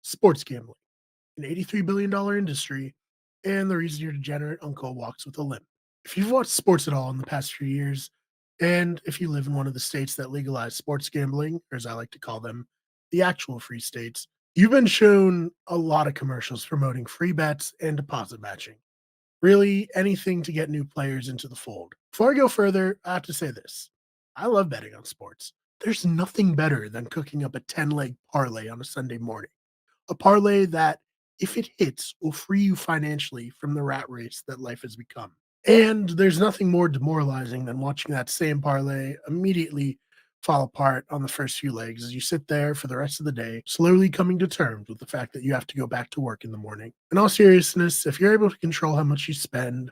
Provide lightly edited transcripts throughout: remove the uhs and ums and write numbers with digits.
Sports gambling, an $83 billion industry, and the reason your degenerate uncle walks with a limp. If you've watched sports at all in the past few years, and if you live in one of the states that legalize sports gambling, or as I like to call them, the actual free states, you've been shown a lot of commercials promoting free bets and deposit matching. Really, anything to get new players into the fold. Before I go further, I have to say this. I love betting on sports. There's nothing better than cooking up a 10-leg parlay on a Sunday morning. A parlay that, if it hits, will free you financially from the rat race that life has become. And there's nothing more demoralizing than watching that same parlay immediately fall apart on the first few legs as you sit there for the rest of the day, slowly coming to terms with the fact that you have to go back to work in the morning. In all seriousness, if you're able to control how much you spend,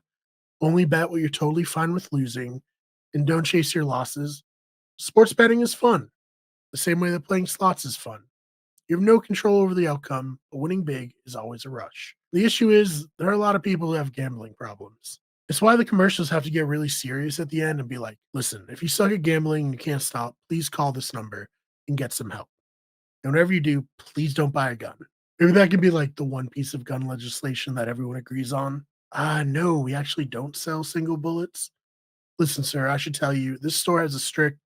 only bet what you're totally fine with losing, and don't chase your losses, sports betting is fun, the same way that playing slots is fun. You have no control over the outcome, but winning big is always a rush. The issue is, there are a lot of people who have gambling problems. It's why the commercials have to get really serious at the end and be like, listen, if you suck at gambling and you can't stop, please call this number and get some help. And whatever you do, please don't buy a gun. Maybe that can be like the one piece of gun legislation that everyone agrees on. No, we actually don't sell single bullets. Listen, sir, I should tell you, this store has a strict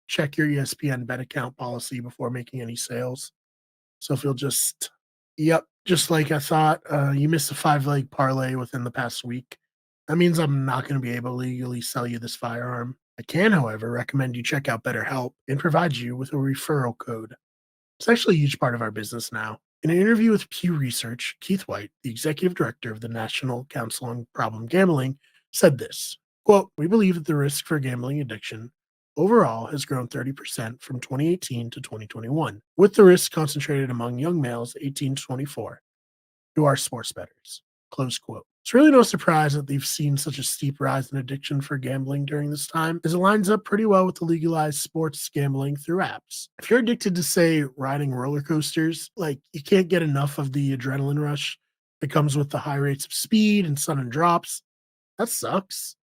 check your ESPN bet account policy before making any sales. So if you'll just, yep, just like I thought, you missed a 5-leg parlay within the past week. That means I'm not going to be able to legally sell you this firearm. I can, however, recommend you check out BetterHelp and provide you with a referral code. It's actually a huge part of our business now. In an interview with Pew Research, Keith White, the executive director of the National Council on Problem Gambling, said this, quote, "We believe that the risk for gambling addiction overall has grown 30% from 2018 to 2021, with the risk concentrated among young males 18 to 24 who are sports bettors." Close quote. It's really no surprise that they've seen such a steep rise in addiction for gambling during this time, as it lines up pretty well with the legalized sports gambling through apps. If you're addicted to, say, riding roller coasters, like you can't get enough of the adrenaline rush that comes with the high rates of speed and sudden drops, that sucks.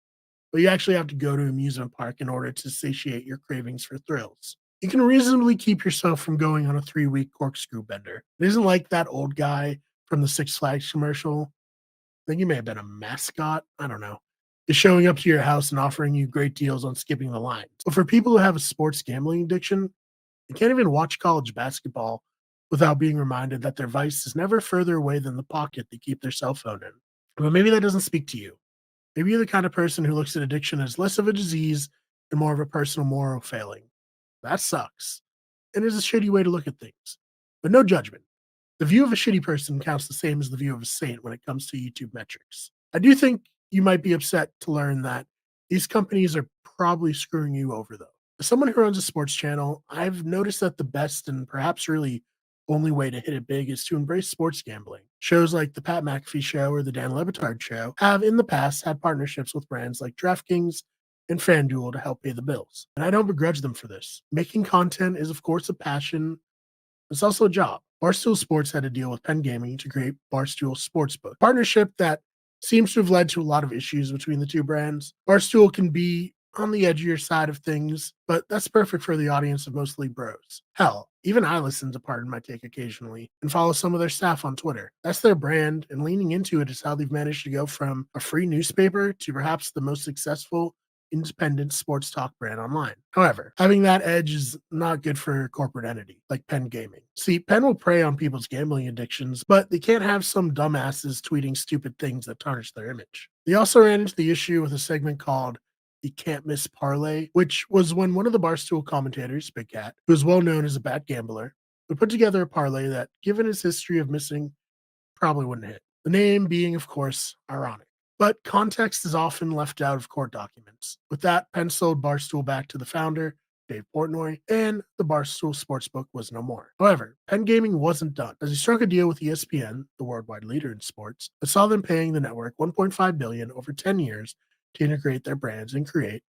But you actually have to go to an amusement park in order to satiate your cravings for thrills. You can reasonably keep yourself from going on a 3-week corkscrew bender. It isn't like that old guy from the Six Flags commercial. I think he may have been a mascot. I don't know. Is showing up to your house and offering you great deals on skipping the lines. But for people who have a sports gambling addiction, they can't even watch college basketball without being reminded that their vice is never further away than the pocket they keep their cell phone in. But maybe that doesn't speak to you. Maybe you're the kind of person who looks at addiction as less of a disease and more of a personal moral failing. That sucks. And is a shitty way to look at things. But no judgment. The view of a shitty person counts the same as the view of a saint when it comes to YouTube metrics. I do think you might be upset to learn that these companies are probably screwing you over, though. As someone who runs a sports channel, I've noticed that the best and perhaps really only way to hit it big is to embrace sports gambling. Shows like the Pat McAfee Show or the Dan Lebitard Show have in the past had partnerships with brands like DraftKings and FanDuel to help pay the bills. And I don't begrudge them for this. Making content is, of course, a passion. It's also a job. Barstool Sports had a deal with Penn Gaming to create Barstool Sportsbook, a partnership that seems to have led to a lot of issues between the two brands. Barstool can be on the edgier side of things, but that's perfect for the audience of mostly bros. Hell, even I listen to Pardon My Take occasionally and follow some of their staff on Twitter. That's their brand, and leaning into it is how they've managed to go from a free newspaper to perhaps the most successful independent sports talk brand online. However, having that edge is not good for a corporate entity like Penn Gaming. See, Penn will prey on people's gambling addictions, but they can't have some dumbasses tweeting stupid things that tarnish their image. They also ran into the issue with a segment called the Can't Miss Parlay, which was when one of the Barstool commentators, Big Cat, who is well known as a bad gambler, would put together a parlay that, given his history of missing, probably wouldn't hit. The name being, of course, ironic. But context is often left out of court documents. With that, Penn sold Barstool back to the founder, Dave Portnoy, and the Barstool Sportsbook was no more. However, Penn Gaming wasn't done, as he struck a deal with ESPN, the worldwide leader in sports, that saw them paying the network $1.5 billion over 10 years to integrate their brands and create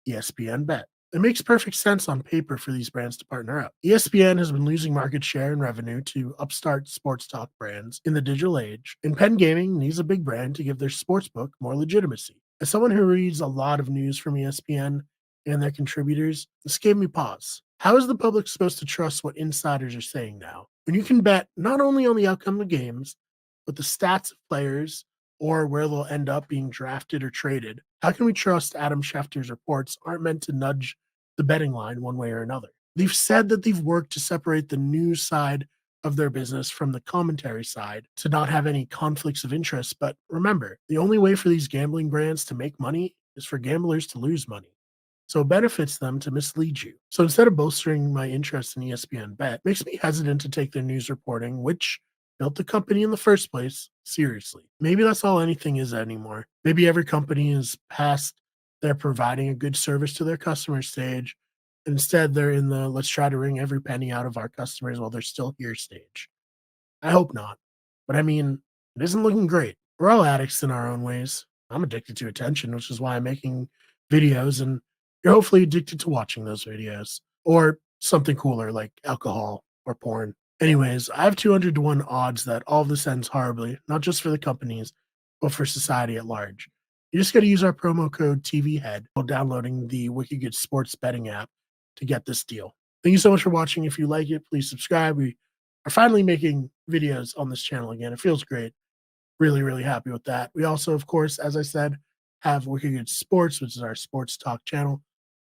ESPN Bet. It makes perfect sense on paper for these brands to partner up. ESPN has been losing market share and revenue to upstart sports talk brands in the digital age, and Penn Gaming needs a big brand to give their sportsbook more legitimacy. As someone who reads a lot of news from ESPN and their contributors, this gave me pause. How is the public supposed to trust what insiders are saying now? When you can bet not only on the outcome of games, but the stats of players or where they'll end up being drafted or traded, how can we trust Adam Schefter's reports aren't meant to nudge the betting line one way or another? They've said that they've worked to separate the news side of their business from the commentary side to not have any conflicts of interest. But remember, the only way for these gambling brands to make money is for gamblers to lose money. So it benefits them to mislead you. So instead of bolstering my interest in ESPN Bet, makes me hesitant to take their news reporting, which built the company in the first place, seriously. Maybe that's all anything is anymore. Maybe every company is past their providing a good service to their customer stage. Instead, they're in the let's try to wring every penny out of our customers while they're still here stage. I hope not. But I mean, it isn't looking great. We're all addicts in our own ways. I'm addicted to attention, which is why I'm making videos, and you're hopefully addicted to watching those videos or something cooler like alcohol or porn. Anyways, I have 200 to 1 odds that all of this ends horribly, not just for the companies, but for society at large. You just got to use our promo code TVHEAD while downloading the Wicked Good Sports betting app to get this deal. Thank you so much for watching. If you like it, please subscribe. We are finally making videos on this channel again. It feels great. Really, really happy with that. We also, of course, as I said, have Wicked Good Sports, which is our sports talk channel.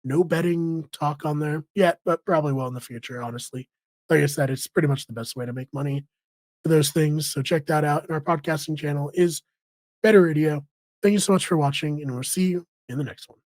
No betting talk on there yet, but probably will in the future, honestly. Like I said, it's pretty much the best way to make money for those things. So check that out. And our podcasting channel is Better Radio. Thank you so much for watching, and we'll see you in the next one.